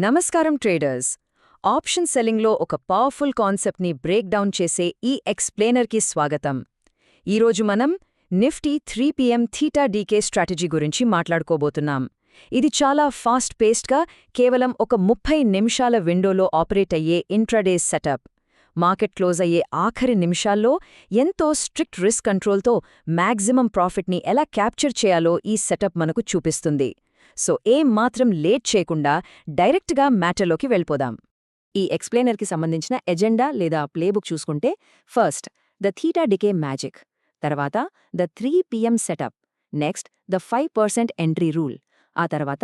నమస్కారం traders. Option సెల్లింగ్లో ఒక powerful కాన్సెప్ట్ని బ్రేక్ డౌన్ చేసే ఈ ఎక్స్ప్లెయినర్కి స్వాగతం. ఈరోజు మనం Nifty 3 PM theta decay strategy గురించి మాట్లాడుకోబోతున్నాం. ఇది చాలా ఫాస్ట్ పేస్డ్గా కేవలం ఒక 30 నిమిషాల విండోలో ఆపరేట్ అయ్యే ఇంట్రాడే సెటప్. మార్కెట్ క్లోజ్ అయ్యే ఆఖరి నిమిషాల్లో ఎంతో స్ట్రిక్ట్ రిస్క్ కంట్రోల్తో మ్యాక్సిమం ప్రాఫిట్ని ఎలా క్యాప్చర్ చేయాలో ఈ సెటప్ మనకు చూపిస్తుంది. సో ఏం మాత్రం లేట్ చేయకుండా డైరెక్ట్గా మ్యాటర్లోకి వెళ్ళిపోదాం. ఈ ఎక్స్ప్లెయినర్కి సంబంధించిన ఎజెండా లేదా ప్లేబుక్ చూసుకుంటే first the theta decay magic, తర్వాత the 3 PM setup, next the 5% entry rule, ఆ తర్వాత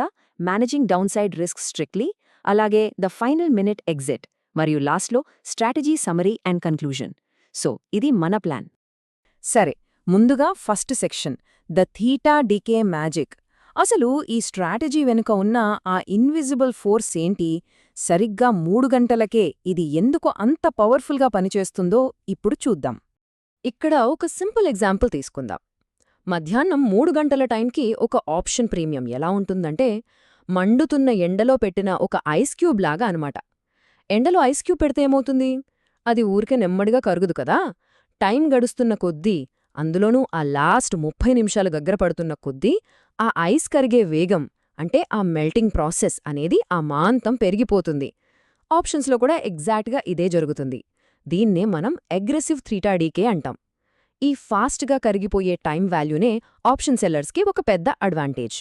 managing downside risk strictly, అలాగే ద ఫైనల్ మినిట్ ఎగ్జిట్, మరియు లాస్ట్లో strategy summary and conclusion. So ఇది మన ప్లాన్. సరే, ముందుగా first section the theta decay magic. అసలు ఈ స్ట్రాటజీ వెనుక ఉన్న ఆ ఇన్విజిబుల్ ఫోర్స్ ఏంటి? సరిగ్గా 3 గంటలకే ఇది ఎందుకు అంత పవర్ఫుల్గా పనిచేస్తుందో ఇప్పుడు చూద్దాం. ఇక్కడ ఒక సింపుల్ ఎగ్జాంపుల్ తీసుకుందాం. మధ్యాహ్నం 3 గంటల టైంకి ఒక ఆప్షన్ ప్రీమియం ఎలా ఉంటుందంటే, మండుతున్న ఎండలో పెట్టిన ఒక ఐస్ క్యూబ్ లాగా అనమాట. ఎండలో ఐస్ క్యూబ్ పెడితే ఏమవుతుంది? అది ఊరికే నెమ్మడిగా కరుగుదు కదా. టైం గడుస్తున్న కొద్దీ, అందులోనూ ఆ లాస్ట్ 30 నిమిషాలు దగ్గర పడుతున్న కొద్దీ ఆ ఐస్ కరిగే వేగం, అంటే ఆ మెల్టింగ్ ప్రాసెస్ అనేది ఆ మాంతం పెరిగిపోతుంది. ఆప్షన్స్లో కూడా ఎగ్జాక్ట్గా ఇదే జరుగుతుంది. దీన్నే మనం అగ్రెసివ్ థీటా డీకే అంటాం. ఈ ఫాస్ట్గా కరిగిపోయే టైం వాల్యూనే ఆప్షన్ సెల్లర్స్కి ఒక పెద్ద అడ్వాంటేజ్.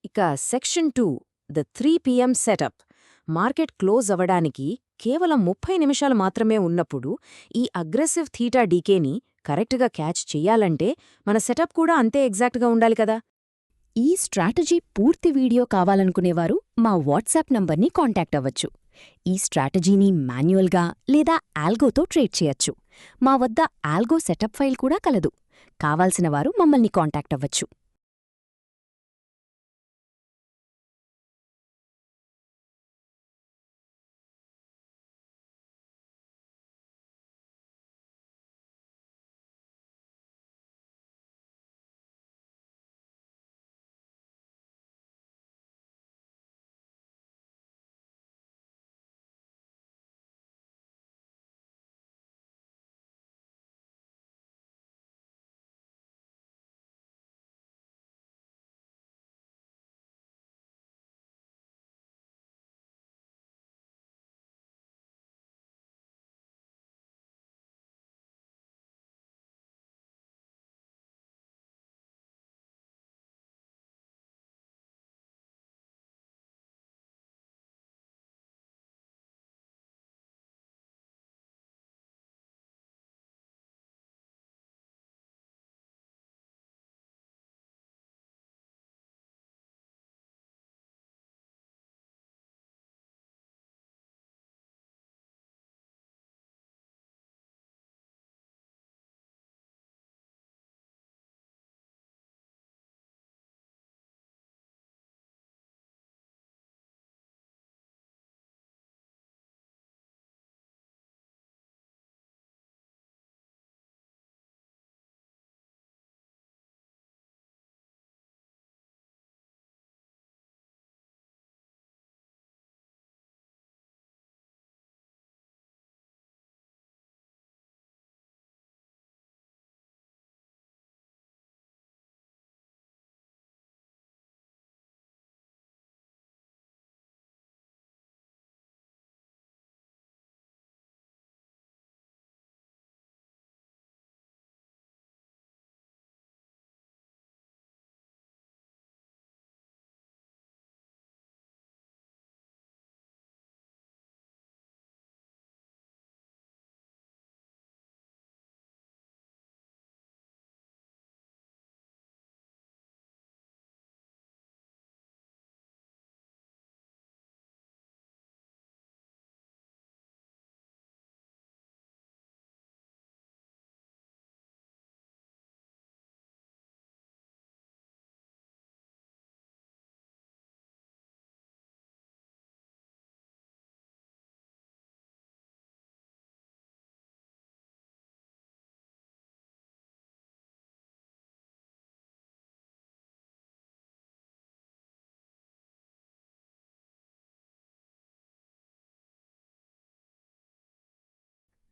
ఇక section 2 the 3 PM setup. Market close అవ్వడానికి కేవలం 30 నిమిషాలు మాత్రమే ఉన్నప్పుడు ఈ అగ్రెసివ్ థీటా డీకేని కరెక్ట్గా క్యాచ్ చెయ్యాలంటే మన సెటప్ కూడా అంతే ఎగ్జాక్ట్గా ఉండాలి కదా. ఈ స్ట్రాటజీ పూర్తి వీడియో కావాలనుకునేవారు మా వాట్సాప్ నంబర్ని కాంటాక్ట్ అవ్వచ్చు. ఈ స్ట్రాటజీని మాన్యువల్గా లేదా ఆల్గోతో ట్రేడ్ చేయొచ్చు. మా వద్ద ఆల్గో సెటప్ ఫైల్ కూడా కలదు. కావాల్సినవారు మమ్మల్ని కాంటాక్ట్ అవ్వచ్చు.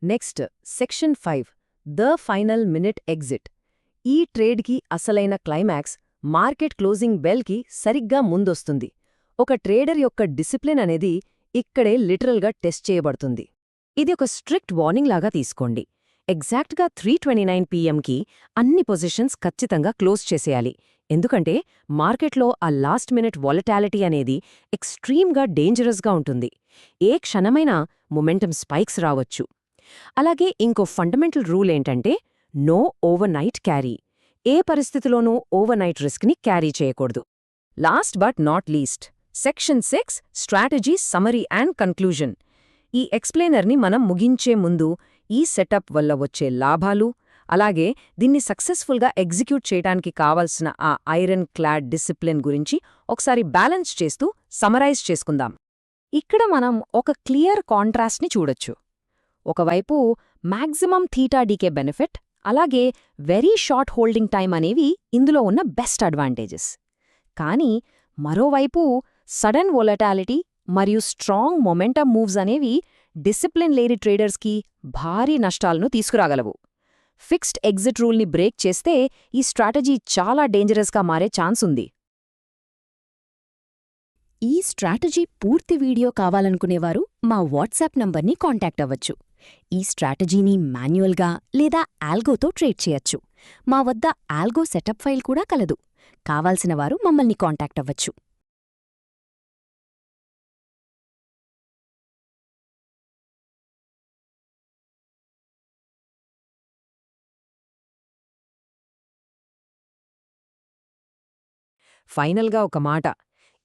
Next section 5 the final minute exit. ఈ ట్రేడ్కి అసలైన క్లైమాక్స్ మార్కెట్ క్లోజింగ్ బెల్కి సరిగ్గా ముందొస్తుంది. ఒక ట్రేడర్ యొక్క డిసిప్లిన్ అనేది ఇక్కడే లిటరల్గా టెస్ట్ చేయబడుతుంది. ఇది ఒక స్ట్రిక్ట్ వార్నింగ్ లాగా తీసుకోండి. ఎగ్జాక్ట్గా 3:29 PM అన్ని పొజిషన్స్ ఖచ్చితంగా క్లోజ్ చేసేయాలి. ఎందుకంటే మార్కెట్లో ఆ లాస్ట్ మినిట్ వాలటాలిటీ అనేది ఎక్స్ట్రీమ్గా డేంజరస్గా ఉంటుంది. ఏ క్షణమైనా మొమెంటం స్పైక్స్ రావచ్చు. అలాగే ఇంకో ఫండమెంటల్ రూల్ ఏంటంటే నో ఓవర్ నైట్ క్యారీ. ఏ పరిస్థితిలోనూ ఓవర్ నైట్ రిస్క్ని క్యారీ చేయకూడదు. Last but not least section 6 strategy summary and conclusion. ఈ ఎక్స్ప్లెయినర్ని మనం ముగించే ముందు ఈ సెటప్ వల్ల వచ్చే లాభాలు, అలాగే దీన్ని సక్సెస్ఫుల్గా ఎగ్జిక్యూట్ చేయడానికి కావాల్సిన ఆ ఐరన్ క్లాడ్ డిసిప్లిన్ గురించి ఒకసారి బ్యాలెన్స్ చేస్తూ సమరైజ్ చేసుకుందాం. ఇక్కడ మనం ఒక క్లియర్ కాంట్రాస్ట్ని చూడొచ్చు. ఒకవైపు మ్యాక్సిమం θDK బెనిఫిట్, అలాగే వెరీ షార్ట్ హోల్డింగ్ టైం అనేవి ఇందులో ఉన్న బెస్ట్ అడ్వాంటేజెస్. కానీ మరోవైపు సడన్ వొలటాలిటీ మరియు స్ట్రాంగ్ మొమెంటమ్ మూవ్స్ అనేవి డిసిప్లిన్ లేని ట్రేడర్స్కి భారీ నష్టాలను తీసుకురాగలవు. ఫిక్స్డ్ ఎగ్జిట్ రూల్ని బ్రేక్ చేస్తే ఈ స్ట్రాటజీ చాలా డేంజరస్గా మారే ఛాన్స్ ఉంది. ఈ స్ట్రాటజీ పూర్తి వీడియో కావాలనుకునేవారు మా వాట్సాప్ నంబర్ని కాంటాక్ట్ అవ్వచ్చు. ఈ స్ట్రాటజీని మాన్యువల్గా లేదా ఆల్గోతో ట్రేడ్ చేయొచ్చు. మా వద్ద ఆల్గో సెటప్ ఫైల్ కూడా కలదు. కావాల్సినవారు మమ్మల్ని కాంటాక్ట్ అవ్వచ్చు. ఫైనల్గా ఒక మాట,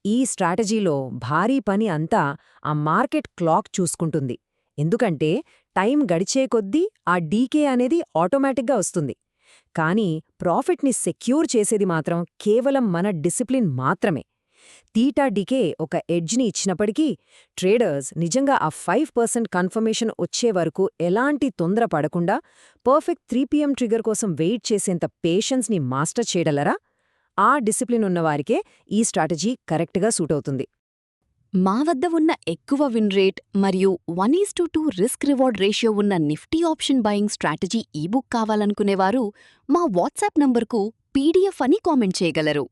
ఈ స్ట్రాటజీలో భారీ పని అంతా ఆ మార్కెట్ క్లాక్ చూసుకుంటుంది. ఎందుకంటే టైం గడిచే కొద్దీ ఆ డీకే అనేది ఆటోమేటిక్గా వస్తుంది. కానీ ప్రాఫిట్ని సెక్యూర్ చేసేది మాత్రం కేవలం మన డిసిప్లిన్ మాత్రమే. θDK ఒక ఎడ్జ్ని ఇచ్చినప్పటికీ ట్రేడర్స్ నిజంగా ఆ 5% కన్ఫర్మేషన్ వచ్చే వరకు ఎలాంటి తొందర పడకుండా పర్ఫెక్ట్ 3 PM ట్రిగర్ కోసం వెయిట్ చేసేంత పేషెన్స్ని మాస్టర్ చేయగలరా? ఆ డిసిప్లిన్ ఉన్నవారికే ఈ స్ట్రాటజీ కరెక్ట్గా సూట్ అవుతుంది. మా వద్ద ఉన్న ఎక్కువ విన్ రేట్ మరియు 1:2 రిస్క్ రివార్డ్ రేషియో ఉన్న Nifty option buying strategy ebook కావాలనుకునేవారు మా వాట్సాప్ నంబర్కు PDF అని కామెంట్ చేయగలరు.